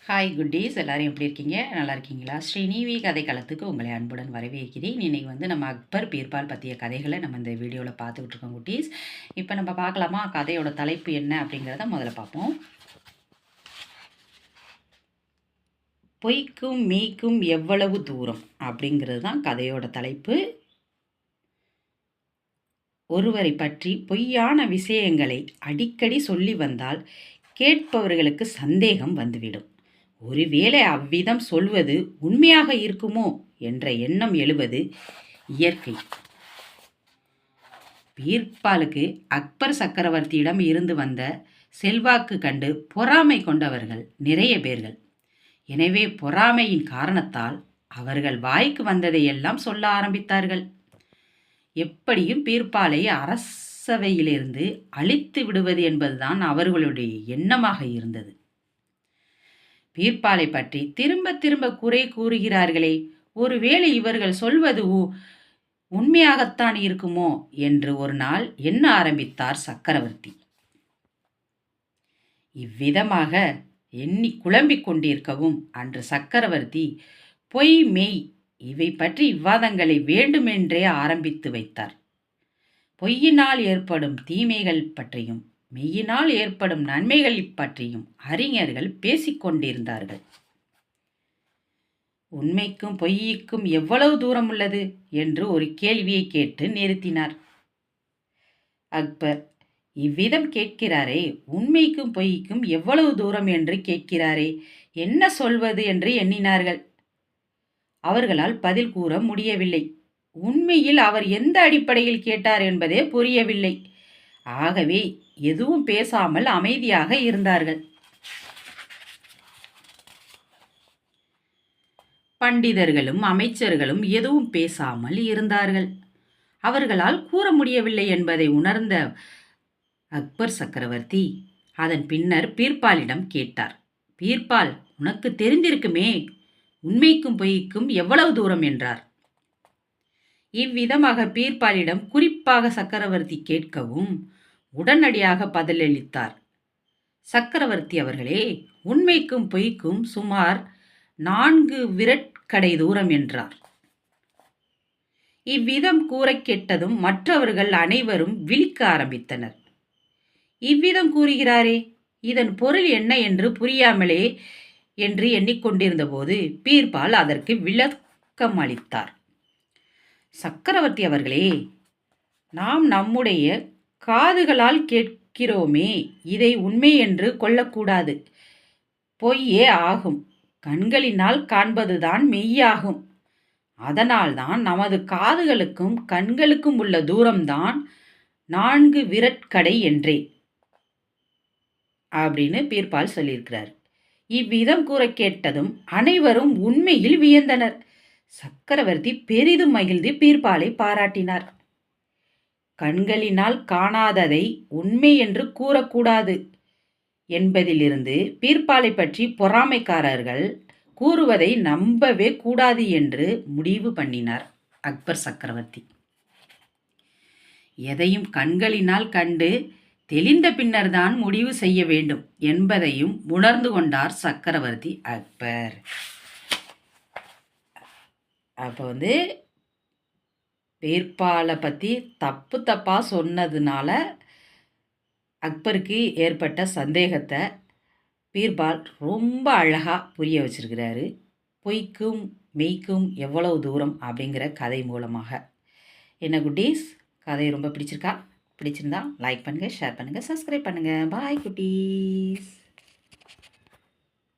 Hi குட்டீஸ், எல்லாரும் எப்படி இருக்கீங்க? நல்லா இருக்கீங்களா? ஸ்ரீநிவி கதைக்களத்துக்கு உங்களை அன்புடன் வரவேற்கிறேன். இன்னைக்கு நம்ம அக்பர் பீர்பால் பற்றிய கதைகளை நம்ம இந்த வீடியோவில் பார்த்துக்கிட்டு இருக்கோம் குட்டீஸ். இப்போ நம்ம பார்க்கலாமா கதையோட தலைப்பு என்ன அப்படிங்கிறத முதல்ல பார்ப்போம். பொய்க்கும் மீக்கும் எவ்வளவு தூரம் அப்படிங்கிறது தான் கதையோட தலைப்பு. ஒருவரை பற்றி பொய்யான விஷயங்களை அடிக்கடி சொல்லி வந்தால் கேட்பவர்களுக்கு சந்தேகம் வந்துவிடும். ஒருவேளை அவ்விதம் சொல்வது உண்மையாக இருக்குமோ என்ற எண்ணம் எழுவது இயற்கை. பீர்பாலுக்கு அக்பர் சக்கரவர்த்தியிடம் இருந்து வந்த செல்வாக்கு கண்டு பொறாமை கொண்டவர்கள் நிறைய பேர்கள். எனவே பொறாமையின் காரணத்தால் அவர்கள் வாய்க்கு வந்ததையெல்லாம் சொல்ல ஆரம்பித்தார்கள். எப்படியும் பீர்பாலை அரசவையிலிருந்து அழித்து விடுவது என்பதுதான் அவர்களுடைய எண்ணமாக இருந்தது. பீர்பாலை பற்றி திரும்ப திரும்ப குறை கூறுகிறார்களே, ஒருவேளை இவர்கள் சொல்வது உண்மையாகத்தான் இருக்குமோ என்று ஒரு நாள் எண்ண ஆரம்பித்தார் சக்கரவர்த்தி. இவ்விதமாக எண்ணி குழம்பிக் கொண்டிருக்கவும் அன்று சக்கரவர்த்தி பொய் மெய் இவை பற்றி விவாதங்களை வேண்டுமென்றே ஆரம்பித்து வைத்தார். பொய்யினால் ஏற்படும் தீமைகள் பற்றியும் மெய்யினால் ஏற்படும் நன்மைகள் பற்றியும் அறிஞர்கள் பேசிக்கொண்டிருந்தார்கள். உண்மைக்கும் பொய்யுக்கும் எவ்வளவு தூரம் உள்ளது என்று ஒரு கேள்வியை கேட்டு நிறுத்தினார். அக்பர் இவ்விதம் கேட்கிறாரே, உண்மைக்கும் பொய்க்கும் எவ்வளவு தூரம் என்று கேட்கிறாரே, என்ன சொல்வது என்று எண்ணினார்கள். அவர்களால் பதில் கூற முடியவில்லை. உண்மையில் அவர் எந்த அடிப்படையில் கேட்டார் என்பதே புரியவில்லை. ஆகவே எதுவும் பேசாமல் அமைதியாக இருந்தார்கள். பண்டிதர்களும் அமைச்சர்களும் எதுவும் பேசாமல் இருந்தார்கள். அவர்களால் கூற முடியவில்லை என்பதை உணர்ந்த அக்பர் சக்கரவர்த்தி அதன் பின்னர் பீர்பாலிடம் கேட்டார். பீர்பால், உனக்கு தெரிந்திருக்குமே, உண்மைக்கும் பொய்க்கும் எவ்வளவு தூரம் என்றார். இவ்விதமாக பீர்பாலிடம் குறிப்பாக சக்கரவர்த்தி கேட்கவும் உடனடியாக பதிலளித்தார். சக்கரவர்த்தி அவர்களே, உண்மைக்கும் பொய்க்கும் சுமார் 4 விரட்கடை தூரம் என்றார். இவ்விதம் கூற கேட்டதும் மற்றவர்கள் அனைவரும் விழிக்க ஆரம்பித்தனர். இவ்விதம் கூறுகிறாரே, இதன் பொருள் என்ன என்று புரியாமலே என்று எண்ணிக்கொண்டிருந்த போது பீர்பால் அதற்கு விளக்கம் அளித்தார். சக்கரவர்த்தி அவர்களே, நாம் நம்முடைய காதுகளால் கேட்கிறோமே, இதை உண்மை என்று கொள்ளக்கூடாது. பொய்யே ஆகும். கண்களினால் காண்பதுதான் மெய்யாகும். அதனால்தான் நமது காதுகளுக்கும் கண்களுக்கும் உள்ள தூரம்தான் 4 விரட்கடை என்றே அப்படின்னு பீர்பால் சொல்லியிருக்கிறார். இவ்விதம் கூற கேட்டதும் அனைவரும் உண்மையில் வியந்தனர். சக்கரவர்த்தி பெரிதும் மகிழ்ந்து பீர்பாலை பாராட்டினார். கண்களினால் காணாததை உண்மை என்று கூறக்கூடாது என்பதிலிருந்து பீர்பாலை பற்றி பொறாமைக்காரர்கள் கூறுவதை நம்பவே கூடாது என்று முடிவு பண்ணினார் அக்பர் சக்கரவர்த்தி. எதையும் கண்களினால் கண்டு தெளிந்த பின்னர்தான் முடிவு செய்ய வேண்டும் என்பதையும் உணர்ந்து கொண்டார் சக்கரவர்த்தி அக்பர். அப்போ பீர்பாலை பற்றி தப்பாக சொன்னதுனால அக்பருக்கு ஏற்பட்ட சந்தேகத்தை பீர்பால் ரொம்ப அழகாக புரிய வச்சிருக்கிறாரு. பொய்க்கும் மெய்க்கும் எவ்வளவு தூரம் அப்படிங்கிற கதை மூலமாக. என்ன குட்டீஸ், கதை ரொம்ப பிடிச்சிருக்கா? பிடிச்சிருந்தா லைக் பண்ணுங்கள், ஷேர் பண்ணுங்கள், சப்ஸ்கிரைப் பண்ணுங்கள். பாய் குட்டீஸ்.